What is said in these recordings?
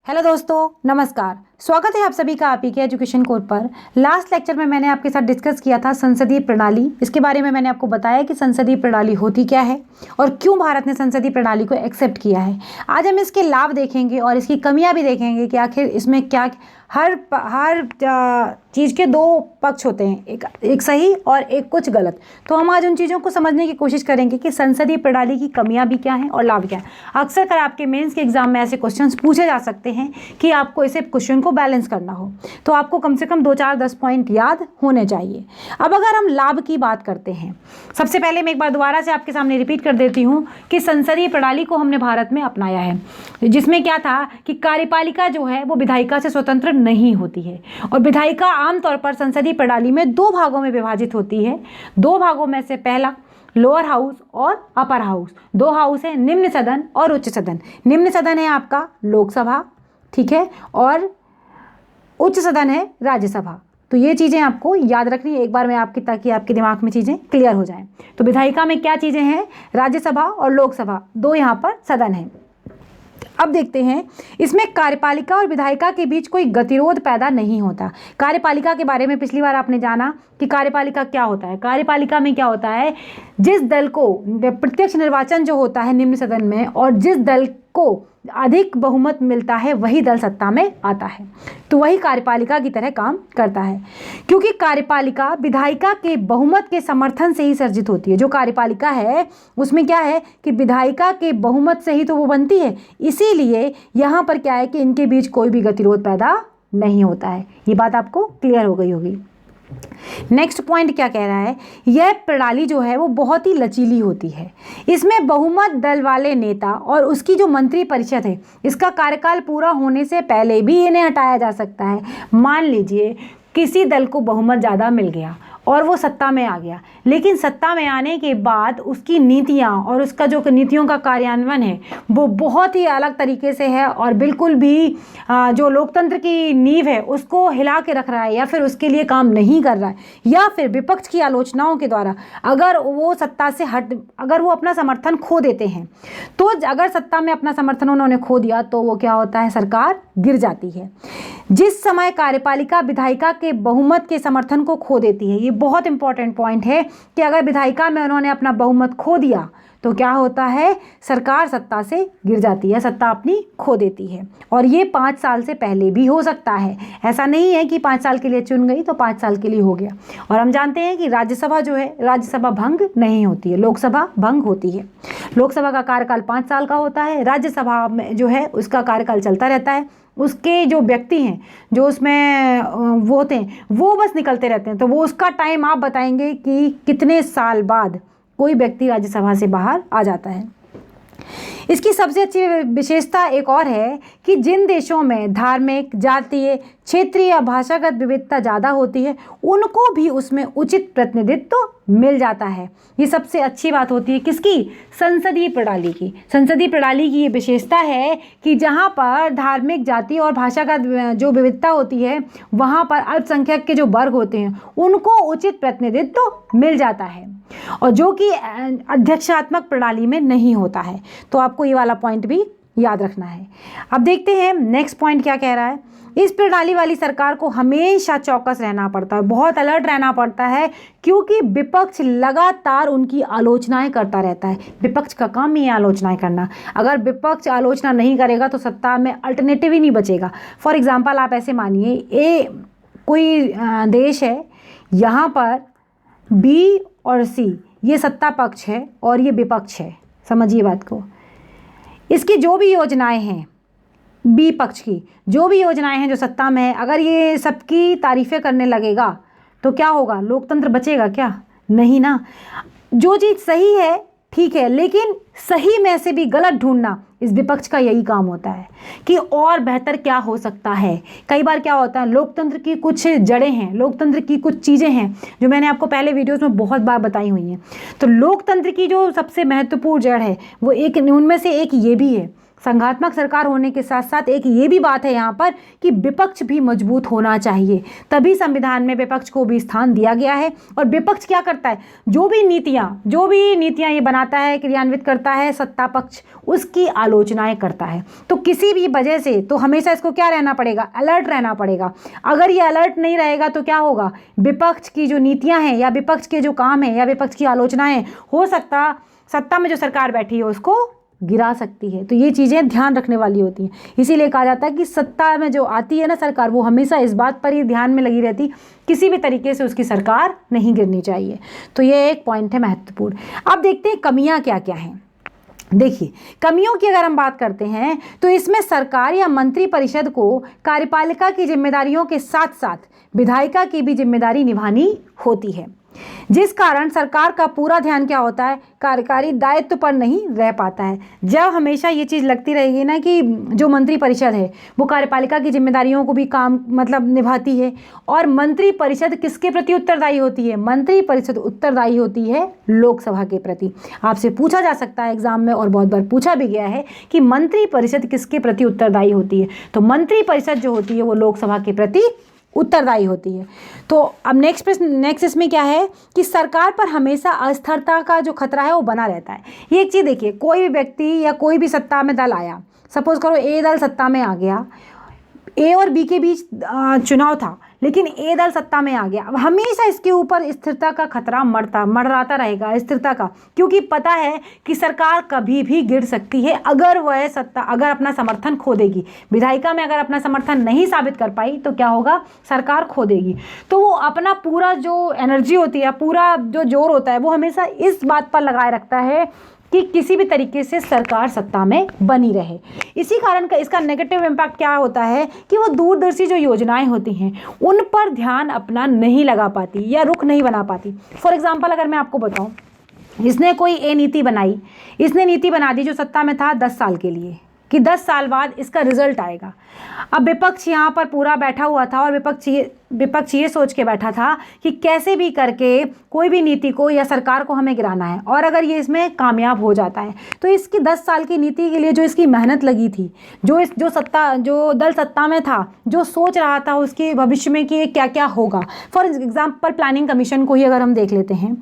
Hello दोस्तों, नमस्कार। स्वागत है आप सभी का आपी के एजुकेशन कोड पर। लास्ट लेक्चर में मैंने आपके साथ डिस्कस किया था संसदीय प्रणाली। इसके बारे में मैंने आपको बताया कि संसदीय प्रणाली होती क्या है और क्यों भारत ने संसदीय प्रणाली को एक्सेप्ट किया है। आज हम इसके लाभ देखेंगे और इसकी कमियां भी देखेंगे कि आखिर इसमें क्या हर चीज़ के दो पक्ष होते हैं, एक सही और एक कुछ गलत। तो हम आज उन चीज़ों को समझने की कोशिश करेंगे कि संसदीय प्रणाली की कमियां भी क्या हैं और लाभ क्या हैं। अक्सर कर आपके मेंस के एग्जाम में ऐसे क्वेश्चंस पूछे जा सकते हैं कि आपको इसे क्वेश्चन को बैलेंस करना हो, तो आपको कम से कम 2-4-10 पॉइंट याद होने चाहिए। अब अगर हम लाभ की बात करते हैं, सबसे पहले मैं एक बार दोबारा से आपके सामने रिपीट कर देती हूँ कि संसदीय प्रणाली को हमने भारत में अपनाया है, जिसमें क्या था कि कार्यपालिका जो है वो विधायिका से स्वतंत्र नहीं होती है और विधायिका आमतौर पर संसदीय प्रणाली में दो भागों में विभाजित होती है। दो भागों में से पहला लोअर हाउस और अपर हाउस। दो हाउस है, निम्न सदन और उच्च सदन। निम्न सदन है आपका लोकसभा, ठीक है, और उच्च सदन है राज्यसभा। तो ये चीज़ें आपको याद रखनी है एक बार में आपकी, ताकि आपके दिमाग में चीज़ें क्लियर हो जाएं। तो विधायिका में क्या चीज़ें हैं, राज्यसभा और लोकसभा, दो यहाँ पर सदन हैं। अब देखते हैं, इसमें कार्यपालिका और विधायिका के बीच कोई गतिरोध पैदा नहीं होता। कार्यपालिका के बारे में पिछली बार आपने जाना कि कार्यपालिका क्या होता है। कार्यपालिका में क्या होता है, जिस दल को प्रत्यक्ष निर्वाचन जो होता है निम्न सदन में, और जिस दल को अधिक बहुमत मिलता है वही दल सत्ता में आता है, तो वही कार्यपालिका की तरह काम करता है। क्योंकि कार्यपालिका विधायिका के बहुमत के समर्थन से ही सर्जित होती है। जो कार्यपालिका है उसमें क्या है कि विधायिका के बहुमत से ही तो वो बनती है, इसीलिए यहाँ पर क्या है कि इनके बीच कोई भी गतिरोध पैदा नहीं होता है। ये बात आपको क्लियर हो गई होगी। नेक्स्ट पॉइंट क्या कह रहा है, यह प्रणाली जो है वो बहुत ही लचीली होती है। इसमें बहुमत दल वाले नेता और उसकी जो मंत्री परिषद है, इसका कार्यकाल पूरा होने से पहले भी इन्हें हटाया जा सकता है। मान लीजिए किसी दल को बहुमत ज़्यादा मिल गया और वो सत्ता में आ गया, लेकिन सत्ता में आने के बाद उसकी नीतियाँ और उसका जो नीतियों का कार्यान्वयन है वो बहुत ही अलग तरीके से है और बिल्कुल भी जो लोकतंत्र की नींव है उसको हिला के रख रहा है, या फिर उसके लिए काम नहीं कर रहा है, या फिर विपक्ष की आलोचनाओं के द्वारा अगर वो सत्ता से अगर वो अपना समर्थन खो देते हैं, तो अगर सत्ता में अपना समर्थन उन्होंने खो दिया तो वो क्या होता है, सरकार गिर जाती है। जिस समय कार्यपालिका विधायिका के बहुमत के समर्थन को खो देती है, ये बहुत इंपॉर्टेंट पॉइंट है कि अगर विधायिका में उन्होंने अपना बहुमत खो दिया तो क्या होता है, सरकार सत्ता से गिर जाती है, सत्ता अपनी खो देती है। और ये 5 साल से पहले भी हो सकता है। ऐसा नहीं है कि 5 साल के लिए चुन गई तो 5 साल के लिए हो गया। और हम जानते हैं कि राज्यसभा जो है, राज्यसभा भंग नहीं होती है, लोकसभा भंग होती है। लोकसभा का कार्यकाल 5 साल का होता है, राज्यसभा में जो है उसका कार्यकाल चलता रहता है। उसके जो व्यक्ति हैं जो उसमें वो होते हैं वो बस निकलते रहते हैं। तो वो उसका टाइम आप बताएंगे कि कितने साल बाद कोई व्यक्ति राज्यसभा से बाहर आ जाता है। इसकी सबसे अच्छी विशेषता एक और है कि जिन देशों में धार्मिक, जातीय, क्षेत्रीय या भाषागत विविधता ज़्यादा होती है उनको भी उसमें उचित प्रतिनिधित्व मिल जाता है। ये सबसे अच्छी बात होती है किसकी, संसदीय प्रणाली की। संसदीय प्रणाली की ये विशेषता है कि जहाँ पर धार्मिक, जाति और भाषागत जो विविधता होती है वहाँ पर अल्पसंख्यक के जो वर्ग होते हैं उनको उचित प्रतिनिधित्व मिल जाता है, और जो कि अध्यक्षात्मक प्रणाली में नहीं होता है। तो आपको ये वाला पॉइंट भी याद रखना है। अब देखते हैं नेक्स्ट पॉइंट क्या कह रहा है। इस प्रणाली वाली सरकार को हमेशा चौकस रहना पड़ता है, बहुत अलर्ट रहना पड़ता है, क्योंकि विपक्ष लगातार उनकी आलोचनाएं करता रहता है। विपक्ष का काम ही है आलोचनाएं करना। अगर विपक्ष आलोचना नहीं करेगा तो सत्ता में अल्टरनेटिव ही नहीं बचेगा। फॉर एग्जाम्पल आप ऐसे मानिए कोई देश है, यहाँ पर बी और सी ये सत्ता पक्ष है और ये विपक्ष है। समझिए बात को। इसकी जो भी योजनाएं हैं, बी पक्ष की जो भी योजनाएं हैं जो सत्ता में है, अगर ये सबकी तारीफ़ें करने लगेगा तो क्या होगा, लोकतंत्र बचेगा क्या? नहीं ना। जो चीज़ सही है ठीक है, लेकिन सही में से भी गलत ढूंढना इस विपक्ष का यही काम होता है कि और बेहतर क्या हो सकता है। कई बार क्या होता है, लोकतंत्र की कुछ जड़ें हैं, लोकतंत्र की कुछ चीज़ें हैं जो मैंने आपको पहले वीडियोस में बहुत बार बताई हुई हैं। तो लोकतंत्र की जो सबसे महत्वपूर्ण जड़ है वो एक, उनमें से एक ये भी है। संघात्मक सरकार होने के साथ साथ एक ये भी बात है यहाँ पर कि विपक्ष भी मजबूत होना चाहिए, तभी संविधान में विपक्ष को भी स्थान दिया गया है। और विपक्ष क्या करता है, जो भी नीतियाँ ये बनाता है, क्रियान्वित करता है, सत्ता पक्ष उसकी आलोचनाएं करता है। तो किसी भी वजह से तो हमेशा इसको क्या रहना पड़ेगा, अलर्ट रहना पड़ेगा। अगर ये अलर्ट नहीं रहेगा तो क्या होगा, विपक्ष की जो नीतियाँ हैं या विपक्ष के जो काम है या विपक्ष की आलोचनाएं हो सकता सत्ता में जो सरकार बैठी है उसको गिरा सकती है। तो ये चीज़ें ध्यान रखने वाली होती हैं। इसीलिए कहा जाता है कि सत्ता में जो आती है ना सरकार, वो हमेशा इस बात पर ही ध्यान में लगी रहती, किसी भी तरीके से उसकी सरकार नहीं गिरनी चाहिए। तो ये एक पॉइंट है महत्वपूर्ण। अब देखते हैं कमियां क्या क्या हैं। देखिए, कमियों की अगर हम बात करते हैं तो इसमें सरकार या मंत्री परिषद को कार्यपालिका की जिम्मेदारियों के साथ साथ विधायिका की भी जिम्मेदारी निभानी होती है, जिस कारण सरकार का पूरा ध्यान क्या होता है, कार्यकारी दायित्व पर नहीं रह पाता है। जब हमेशा ये चीज़ लगती रहेगी ना कि जो मंत्री परिषद है वो कार्यपालिका की जिम्मेदारियों को भी काम निभाती है, और मंत्री परिषद किसके प्रति उत्तरदायी होती है, मंत्री परिषद उत्तरदायी होती है लोकसभा के प्रति। आपसे पूछा जा सकता है एग्जाम में, और बहुत बार पूछा भी गया है कि मंत्री परिषद किसके प्रति उत्तरदायी होती है, तो मंत्री परिषद जो होती है वो लोकसभा के प्रति उत्तरदायी होती है। तो अब नेक्स्ट इसमें क्या है कि सरकार पर हमेशा अस्थिरता का जो खतरा है वो बना रहता है। ये एक चीज़ देखिए, कोई भी व्यक्ति या कोई भी सत्ता में दल आया, सपोज करो ए दल सत्ता में आ गया, ए और बी के बीच चुनाव था, लेकिन ए दल सत्ता में आ गया। अब हमेशा इसके ऊपर स्थिरता का खतरा मंडराता रहेगा, स्थिरता का, क्योंकि पता है कि सरकार कभी भी गिर सकती है अगर वह सत्ता अगर अपना समर्थन खो देगी। विधायिका में अगर अपना समर्थन नहीं साबित कर पाई तो क्या होगा, सरकार खो देगी। तो वो अपना पूरा जो एनर्जी होती है, पूरा जो जोर होता है, वो हमेशा इस बात पर लगाए रखता है कि किसी भी तरीके से सरकार सत्ता में बनी रहे। इसी कारण का इसका नेगेटिव इम्पैक्ट क्या होता है कि वो दूरदर्शी जो योजनाएं होती हैं उन पर ध्यान अपना नहीं लगा पाती या रुख नहीं बना पाती। फॉर एग्जांपल अगर मैं आपको बताऊं, इसने कोई नीति बनाई, इसने नीति बना दी जो सत्ता में था 10 साल के लिए कि 10 साल बाद इसका रिजल्ट आएगा। अब विपक्ष यहाँ पर पूरा बैठा हुआ था और विपक्ष ये सोच के बैठा था कि कैसे भी करके कोई भी नीति को या सरकार को हमें गिराना है, और अगर ये इसमें कामयाब हो जाता है तो इसकी 10 साल की नीति के लिए जो इसकी मेहनत लगी थी, जो दल सत्ता में था, जो सोच रहा था उसके भविष्य में कि क्या क्या होगा। फॉर एग्जाम्पल प्लानिंग कमीशन को ही अगर हम देख लेते हैं,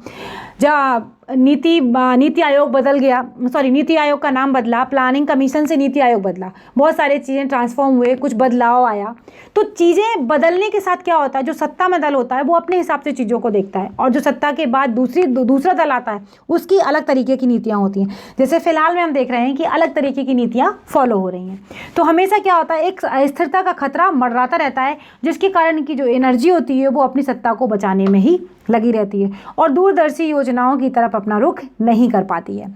जब नीति आयोग बदल गया, नीति आयोग का नाम बदला, प्लानिंग कमीशन से नीति आयोग बदला, बहुत सारे चीज़ें ट्रांसफॉर्म हुए, कुछ बदलाव आया। तो चीज़ें बदलने के साथ क्या होता है, जो सत्ता में दल होता है वो अपने हिसाब से चीज़ों को देखता है, और जो सत्ता के बाद दूसरा दल आता है उसकी अलग तरीके की नीतियाँ होती हैं। जैसे फिलहाल में हम देख रहे हैं कि अलग तरीके की नीतियाँ फॉलो हो रही हैं। तो हमेशा क्या होता है, एक अस्थिरता का खतरा मंडराता रहता है, जिसके कारण की जो एनर्जी होती है वो अपनी सत्ता को बचाने में ही लगी रहती है और दूरदर्शी योजनाओं की तरफ अपना रुख नहीं कर पाती है।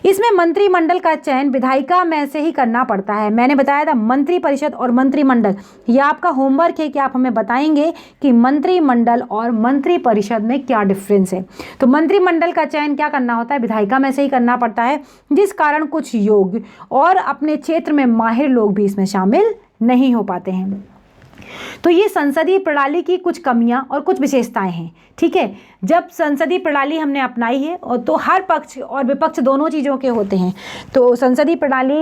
इसमें मंत्रिमंडल का चयन विधायिका में से ही करना पड़ता है। मैंने बताया था मंत्री परिषद और मंत्रिमंडल, यह आपका होमवर्क है कि आप हमें बताएंगे कि मंत्रिमंडल और मंत्री परिषद में क्या डिफरेंस है। तो मंत्रिमंडल का चयन क्या करना होता है, विधायिका में से ही करना पड़ता है, जिस कारण कुछ योग्य और अपने क्षेत्र में माहिर लोग भी इसमें शामिल नहीं हो पाते हैं। तो ये संसदीय प्रणाली की कुछ कमियां और कुछ विशेषताएं हैं। ठीक है, जब संसदीय प्रणाली हमने अपनाई है और तो हर पक्ष और विपक्ष दोनों चीज़ों के होते हैं। तो संसदीय प्रणाली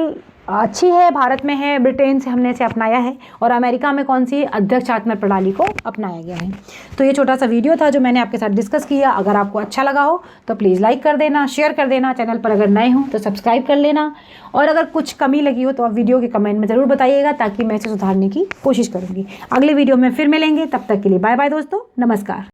अच्छी है, भारत में है, ब्रिटेन से हमने इसे अपनाया है, और अमेरिका में कौन सी अध्यक्षात्मक प्रणाली को अपनाया गया है। तो ये छोटा सा वीडियो था जो मैंने आपके साथ डिस्कस किया। अगर आपको अच्छा लगा हो तो प्लीज़ लाइक कर देना, शेयर कर देना, चैनल पर अगर नए हो तो सब्सक्राइब कर लेना, और अगर कुछ कमी लगी हो तो आप वीडियो के कमेंट में ज़रूर बताइएगा ताकि मैं इसे सुधारने की कोशिश करूँगी। अगले वीडियो में फिर मिलेंगे, तब तक के लिए बाय बाय दोस्तों, नमस्कार।